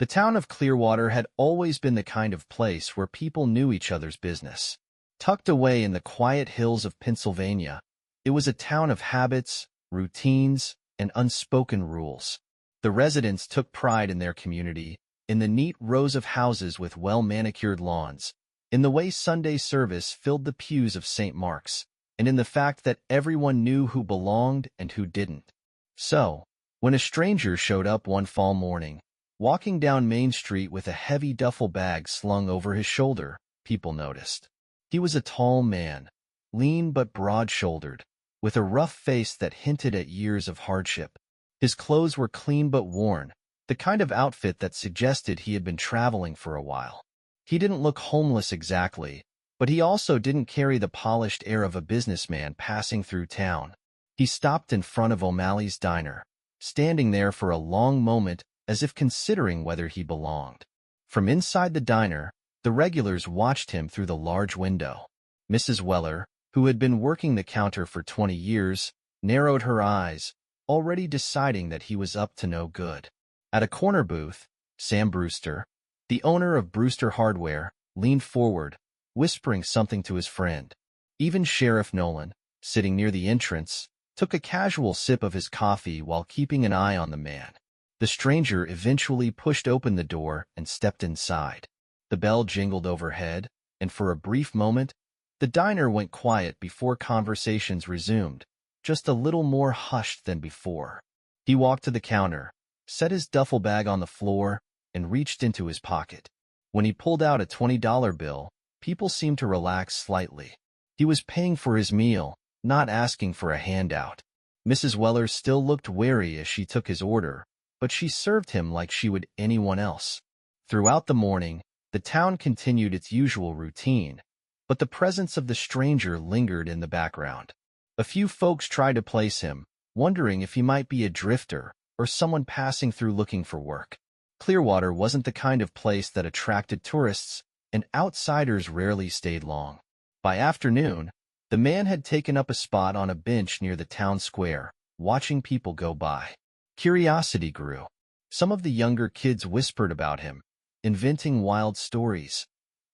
The town of Clearwater had always been the kind of place where people knew each other's business. Tucked away in the quiet hills of Pennsylvania, it was a town of habits, routines, and unspoken rules. The residents took pride in their community, in the neat rows of houses with well-manicured lawns, in the way Sunday service filled the pews of St. Mark's, and in the fact that everyone knew who belonged and who didn't. So, when a stranger showed up one fall morning, walking down Main Street with a heavy duffel bag slung over his shoulder, people noticed. He was a tall man, lean but broad-shouldered, with a rough face that hinted at years of hardship. His clothes were clean but worn, the kind of outfit that suggested he had been traveling for a while. He didn't look homeless exactly, but he also didn't carry the polished air of a businessman passing through town. He stopped in front of O'Malley's diner, standing there for a long moment as if considering whether he belonged. From inside the diner, the regulars watched him through the large window. Mrs. Weller, who had been working the counter for 20 years, narrowed her eyes, already deciding that he was up to no good. At a corner booth, Sam Brewster, the owner of Brewster Hardware, leaned forward, whispering something to his friend. Even Sheriff Nolan, sitting near the entrance, took a casual sip of his coffee while keeping an eye on the man. The stranger eventually pushed open the door and stepped inside. The bell jingled overhead, and for a brief moment, the diner went quiet before conversations resumed, just a little more hushed than before. He walked to the counter, set his duffel bag on the floor, and reached into his pocket. When he pulled out a $20 bill, people seemed to relax slightly. He was paying for his meal, not asking for a handout. Mrs. Weller still looked wary as she took his order, but she served him like she would anyone else. Throughout the morning, the town continued its usual routine, but the presence of the stranger lingered in the background. A few folks tried to place him, wondering if he might be a drifter or someone passing through looking for work. Clearwater wasn't the kind of place that attracted tourists, and outsiders rarely stayed long. By afternoon, the man had taken up a spot on a bench near the town square, watching people go by. Curiosity grew. Some of the younger kids whispered about him, inventing wild stories.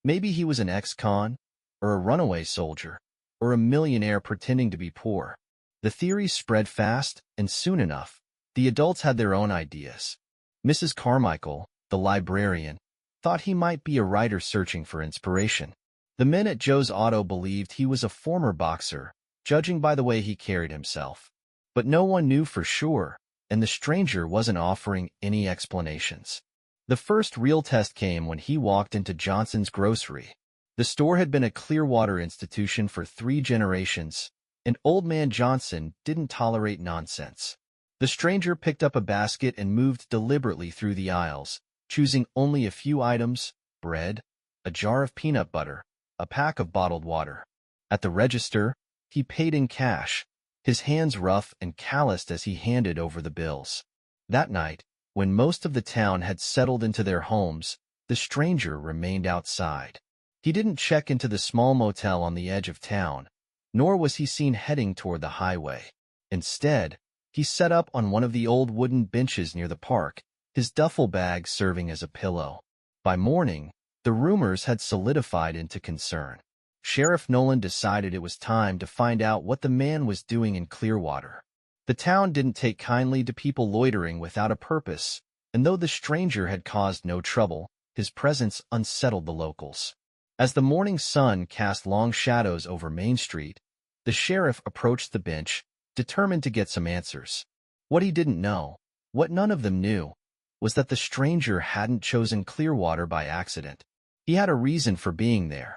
Maybe he was an ex-con, or a runaway soldier, or a millionaire pretending to be poor. The theories spread fast, and soon enough, the adults had their own ideas. Mrs. Carmichael, the librarian, thought he might be a writer searching for inspiration. The men at Joe's Auto believed he was a former boxer, judging by the way he carried himself. But no one knew for sure, and the stranger wasn't offering any explanations. The first real test came when he walked into Johnson's grocery. The store had been a Clearwater institution for 3 generations, and Old Man Johnson didn't tolerate nonsense. The stranger picked up a basket and moved deliberately through the aisles, choosing only a few items: bread, a jar of peanut butter, a pack of bottled water. At the register, he paid in cash, his hands rough and calloused as he handed over the bills. That night, when most of the town had settled into their homes, the stranger remained outside. He didn't check into the small motel on the edge of town, nor was he seen heading toward the highway. Instead, he set up on one of the old wooden benches near the park, his duffel bag serving as a pillow. By morning, the rumors had solidified into concern. Sheriff Nolan decided it was time to find out what the man was doing in Clearwater. The town didn't take kindly to people loitering without a purpose, and though the stranger had caused no trouble, his presence unsettled the locals. As the morning sun cast long shadows over Main Street, the sheriff approached the bench, determined to get some answers. What he didn't know, what none of them knew, was that the stranger hadn't chosen Clearwater by accident. He had a reason for being there,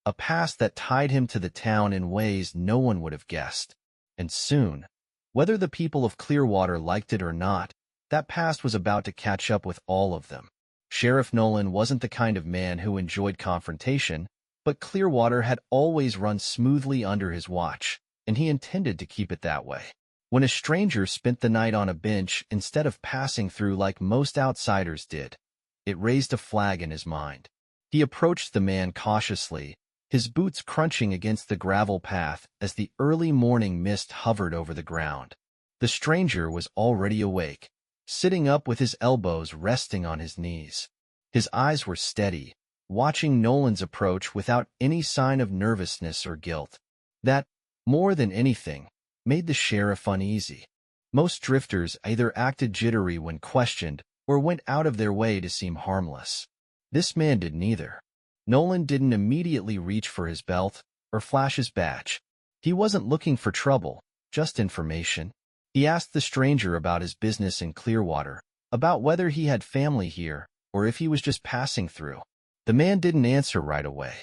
a past that tied him to the town in ways no one would have guessed. And soon, whether the people of Clearwater liked it or not, that past was about to catch up with all of them. Sheriff Nolan wasn't the kind of man who enjoyed confrontation, but Clearwater had always run smoothly under his watch, and he intended to keep it that way. When a stranger spent the night on a bench instead of passing through like most outsiders did, it raised a flag in his mind. He approached the man cautiously, his boots crunching against the gravel path as the early morning mist hovered over the ground. The stranger was already awake, sitting up with his elbows resting on his knees. His eyes were steady, watching Nolan's approach without any sign of nervousness or guilt. That, more than anything, made the sheriff uneasy. Most drifters either acted jittery when questioned or went out of their way to seem harmless. This man did neither. Nolan didn't immediately reach for his belt or flash his badge. He wasn't looking for trouble, just information. He asked the stranger about his business in Clearwater, about whether he had family here or if he was just passing through. The man didn't answer right away.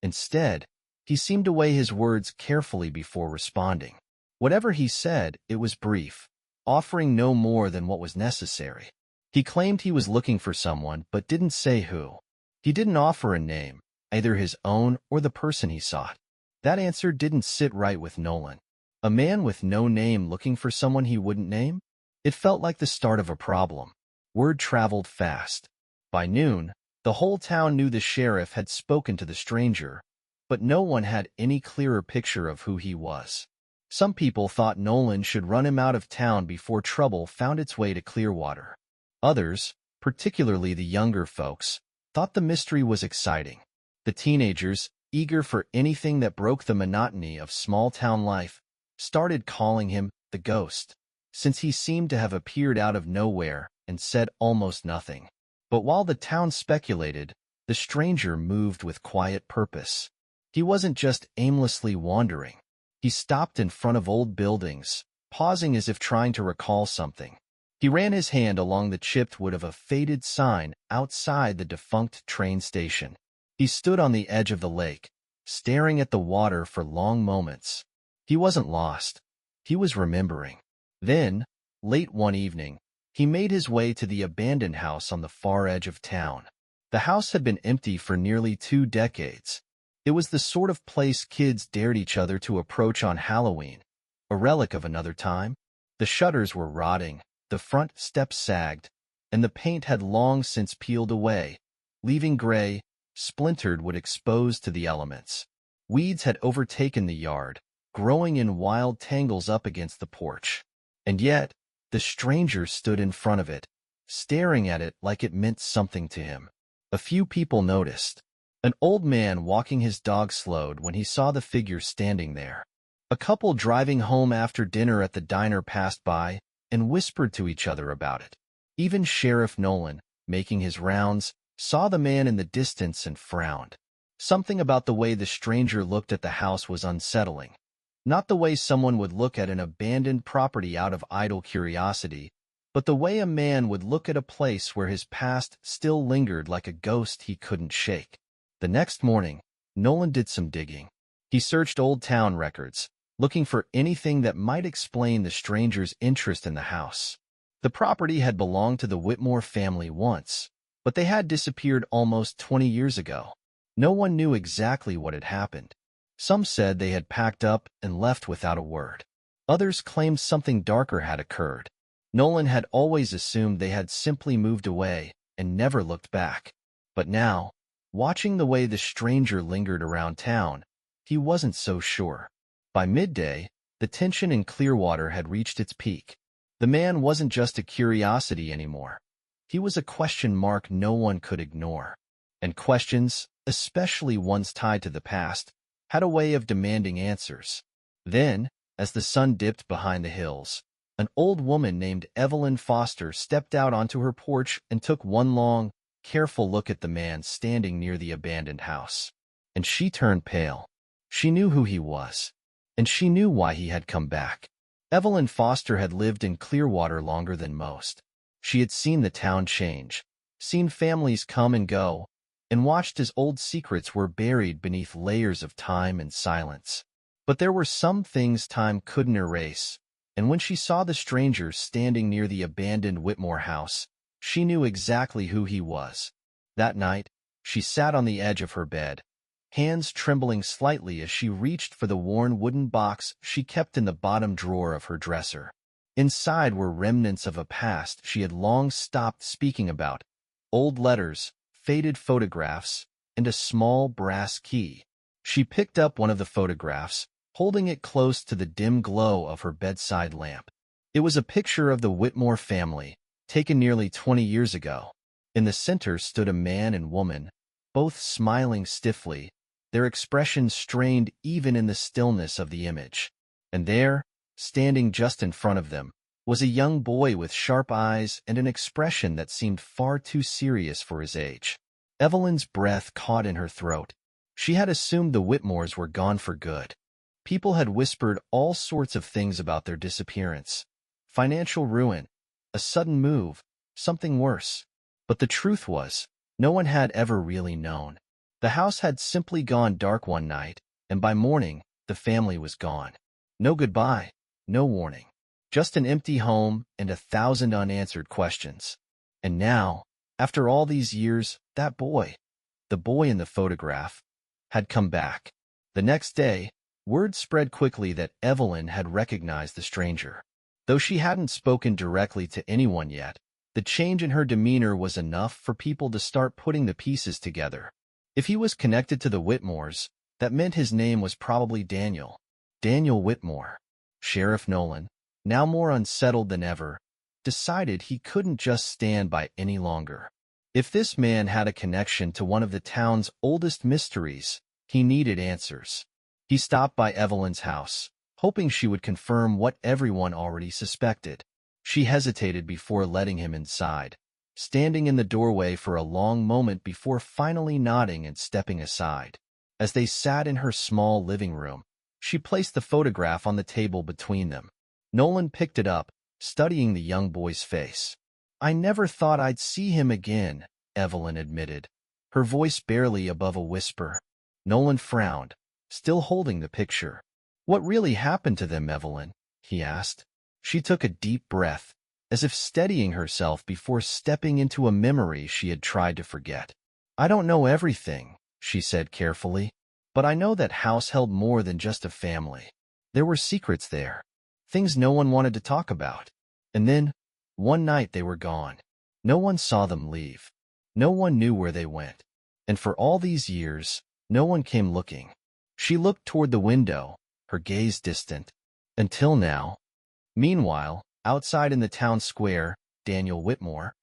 Instead, he seemed to weigh his words carefully before responding. Whatever he said, it was brief, offering no more than what was necessary. He claimed he was looking for someone, but didn't say who. He didn't offer a name, either his own or the person he sought. That answer didn't sit right with Nolan. A man with no name looking for someone he wouldn't name? It felt like the start of a problem. Word traveled fast. By noon, the whole town knew the sheriff had spoken to the stranger, but no one had any clearer picture of who he was. Some people thought Nolan should run him out of town before trouble found its way to Clearwater. Others, particularly the younger folks, thought the mystery was exciting. The teenagers, eager for anything that broke the monotony of small-town life, started calling him the Ghost, since he seemed to have appeared out of nowhere and said almost nothing. But while the town speculated, the stranger moved with quiet purpose. He wasn't just aimlessly wandering. He stopped in front of old buildings, pausing as if trying to recall something. He ran his hand along the chipped wood of a faded sign outside the defunct train station. He stood on the edge of the lake, staring at the water for long moments. He wasn't lost. He was remembering. Then, late one evening, he made his way to the abandoned house on the far edge of town. The house had been empty for nearly 2 decades. It was the sort of place kids dared each other to approach on Halloween, a relic of another time. The shutters were rotting, the front steps sagged, and the paint had long since peeled away, leaving gray, splintered wood exposed to the elements. Weeds had overtaken the yard, growing in wild tangles up against the porch. And yet, the stranger stood in front of it, staring at it like it meant something to him. A few people noticed. An old man walking his dog slowed when he saw the figure standing there. A couple driving home after dinner at the diner passed by and whispered to each other about it. Even Sheriff Nolan, making his rounds, saw the man in the distance and frowned. Something about the way the stranger looked at the house was unsettling. Not the way someone would look at an abandoned property out of idle curiosity, but the way a man would look at a place where his past still lingered like a ghost he couldn't shake. The next morning, Nolan did some digging. He searched old town records, looking for anything that might explain the stranger's interest in the house. The property had belonged to the Whitmore family once, but they had disappeared almost 20 years ago. No one knew exactly what had happened. Some said they had packed up and left without a word. Others claimed something darker had occurred. Nolan had always assumed they had simply moved away and never looked back. But now, watching the way the stranger lingered around town, he wasn't so sure. By midday, the tension in Clearwater had reached its peak. The man wasn't just a curiosity anymore. He was a question mark no one could ignore. And questions, especially ones tied to the past, had a way of demanding answers. Then, as the sun dipped behind the hills, an old woman named Evelyn Foster stepped out onto her porch and took one long, careful look at the man standing near the abandoned house. And she turned pale. She knew who he was, and she knew why he had come back. Evelyn Foster had lived in Clearwater longer than most. She had seen the town change, seen families come and go, and watched as old secrets were buried beneath layers of time and silence. But there were some things time couldn't erase, and when she saw the stranger standing near the abandoned Whitmore house, she knew exactly who he was. That night, she sat on the edge of her bed, hands trembling slightly as she reached for the worn wooden box she kept in the bottom drawer of her dresser. Inside were remnants of a past she had long stopped speaking about, old letters, faded photographs, and a small brass key. She picked up one of the photographs, holding it close to the dim glow of her bedside lamp. It was a picture of the Whitmore family, taken nearly 20 years ago. In the center stood a man and woman, both smiling stiffly, their expressions strained even in the stillness of the image. And there, standing just in front of them, was a young boy with sharp eyes and an expression that seemed far too serious for his age. Evelyn's breath caught in her throat. She had assumed the Whitmores were gone for good. People had whispered all sorts of things about their disappearance. Financial ruin, a sudden move, something worse. But the truth was, no one had ever really known. The house had simply gone dark one night, and by morning, the family was gone. No goodbye, no warning. Just an empty home and 1,000 unanswered questions. And now, after all these years, that boy, the boy in the photograph, had come back. The next day, word spread quickly that Evelyn had recognized the stranger. Though she hadn't spoken directly to anyone yet, the change in her demeanor was enough for people to start putting the pieces together. If he was connected to the Whitmores, that meant his name was probably Daniel. Daniel Whitmore. Sheriff Nolan, now more unsettled than ever, decided he couldn't just stand by any longer. If this man had a connection to one of the town's oldest mysteries, he needed answers. He stopped by Evelyn's house, hoping she would confirm what everyone already suspected. She hesitated before letting him inside, standing in the doorway for a long moment before finally nodding and stepping aside. As they sat in her small living room, she placed the photograph on the table between them. Nolan picked it up, studying the young boy's face. "I never thought I'd see him again," Evelyn admitted, her voice barely above a whisper. Nolan frowned, still holding the picture. "What really happened to them, Evelyn?" he asked. She took a deep breath, as if steadying herself before stepping into a memory she had tried to forget. "I don't know everything," she said carefully, "but I know that house held more than just a family. There were secrets there, things no one wanted to talk about. And then, one night they were gone. No one saw them leave. No one knew where they went. And for all these years, no one came looking." She looked toward the window, her gaze distant. Until now. Meanwhile, outside in the town square, Daniel Whitmore,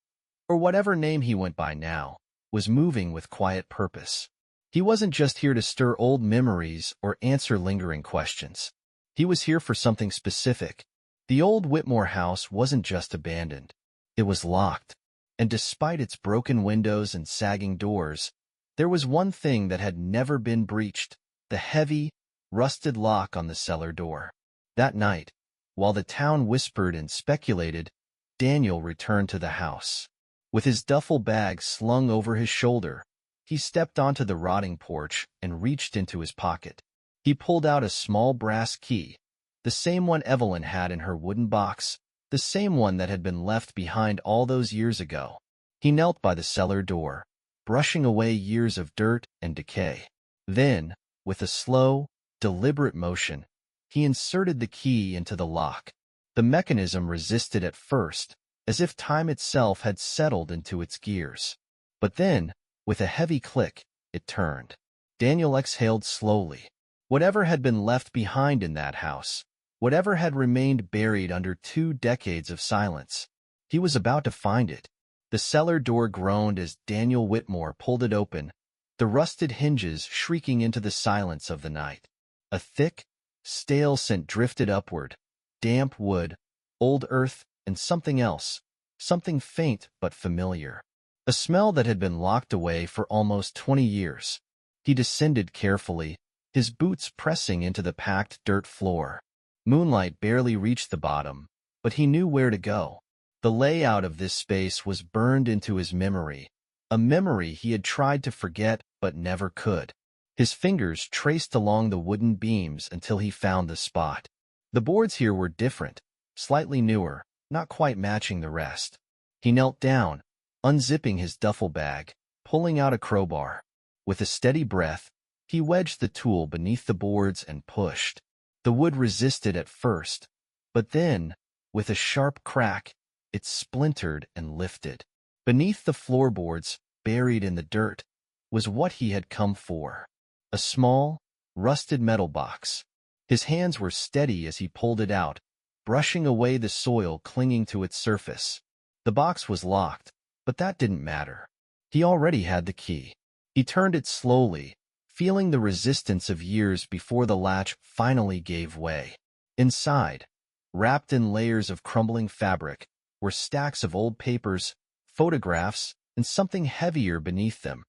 or whatever name he went by now, was moving with quiet purpose. He wasn't just here to stir old memories or answer lingering questions. He was here for something specific. The old Whitmore house wasn't just abandoned. It was locked. And despite its broken windows and sagging doors, there was one thing that had never been breached: the heavy, rusted lock on the cellar door. That night, while the town whispered and speculated, Daniel returned to the house. With his duffel bag slung over his shoulder, he stepped onto the rotting porch and reached into his pocket. He pulled out a small brass key, the same one Evelyn had in her wooden box, the same one that had been left behind all those years ago. He knelt by the cellar door, brushing away years of dirt and decay. Then, with a slow, deliberate motion, he inserted the key into the lock. The mechanism resisted at first, as if time itself had settled into its gears. But then, with a heavy click, it turned. Daniel exhaled slowly. Whatever had been left behind in that house, whatever had remained buried under 2 decades of silence, he was about to find it. The cellar door groaned as Daniel Whitmore pulled it open, the rusted hinges shrieking into the silence of the night. A thick, stale scent drifted upward: damp wood, old earth, and something else, something faint but familiar. A smell that had been locked away for almost 20 years. He descended carefully, his boots pressing into the packed dirt floor. Moonlight barely reached the bottom, but he knew where to go. The layout of this space was burned into his memory, a memory he had tried to forget but never could. His fingers traced along the wooden beams until he found the spot. The boards here were different, slightly newer, not quite matching the rest. He knelt down, unzipping his duffel bag, pulling out a crowbar. With a steady breath, he wedged the tool beneath the boards and pushed. The wood resisted at first, but then, with a sharp crack, it splintered and lifted. Beneath the floorboards, buried in the dirt, was what he had come for: a small, rusted metal box. His hands were steady as he pulled it out, brushing away the soil clinging to its surface. The box was locked, but that didn't matter. He already had the key. He turned it slowly, feeling the resistance of years before the latch finally gave way. Inside, wrapped in layers of crumbling fabric, were stacks of old papers, photographs, and something heavier beneath them,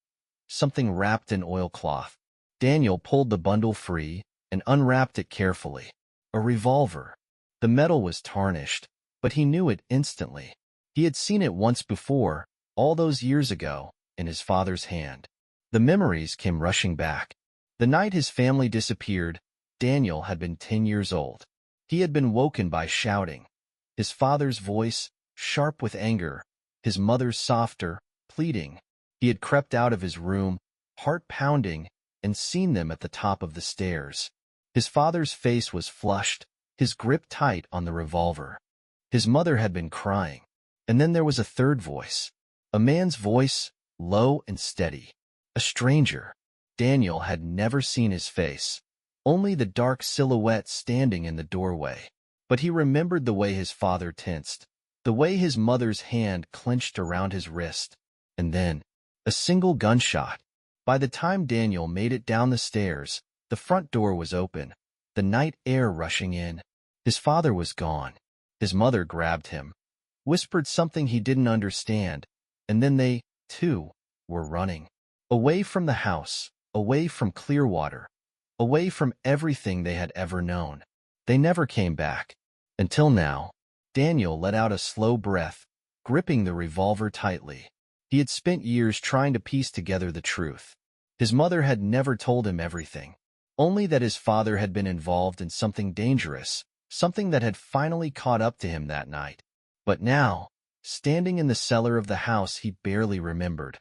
something wrapped in oilcloth. Daniel pulled the bundle free and unwrapped it carefully. A revolver. The metal was tarnished, but he knew it instantly. He had seen it once before, all those years ago, in his father's hand. The memories came rushing back. The night his family disappeared, Daniel had been 10 years old. He had been woken by shouting. His father's voice, sharp with anger, his mother's softer, pleading. He had crept out of his room, heart pounding, and seen them at the top of the stairs. His father's face was flushed, his grip tight on the revolver. His mother had been crying. And then there was a third voice. A man's voice, low and steady. A stranger. Daniel had never seen his face, only the dark silhouette standing in the doorway. But he remembered the way his father tensed, the way his mother's hand clenched around his wrist. And then, a single gunshot. By the time Daniel made it down the stairs, the front door was open, the night air rushing in. His father was gone. His mother grabbed him, whispered something he didn't understand, and then they, too, were running. Away from the house, away from Clearwater, away from everything they had ever known. They never came back. Until now. Daniel let out a slow breath, gripping the revolver tightly. He had spent years trying to piece together the truth. His mother had never told him everything, only that his father had been involved in something dangerous, something that had finally caught up to him that night. But now, standing in the cellar of the house he barely remembered,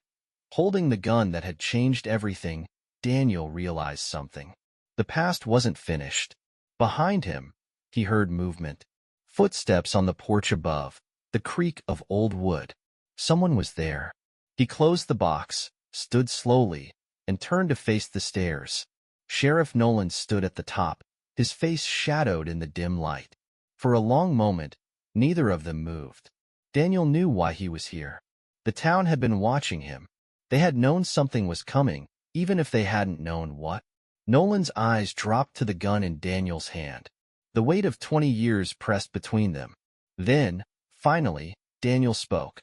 holding the gun that had changed everything, Daniel realized something. The past wasn't finished. Behind him, he heard movement. Footsteps on the porch above, the creak of old wood. Someone was there. He closed the box, stood slowly, and turned to face the stairs. Sheriff Nolan stood at the top, his face shadowed in the dim light. For a long moment, neither of them moved. Daniel knew why he was here. The town had been watching him. They had known something was coming, even if they hadn't known what. Nolan's eyes dropped to the gun in Daniel's hand. The weight of 20 years pressed between them. Then, finally, Daniel spoke.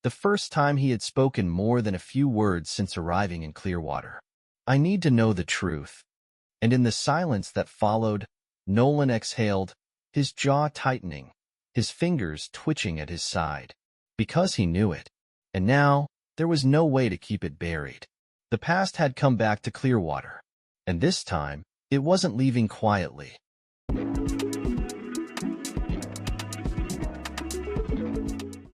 The first time he had spoken more than a few words since arriving in Clearwater. "I need to know the truth." And in the silence that followed, Nolan exhaled, his jaw tightening, his fingers twitching at his side. Because he knew it. And now, there was no way to keep it buried. The past had come back to Clearwater. And this time, it wasn't leaving quietly.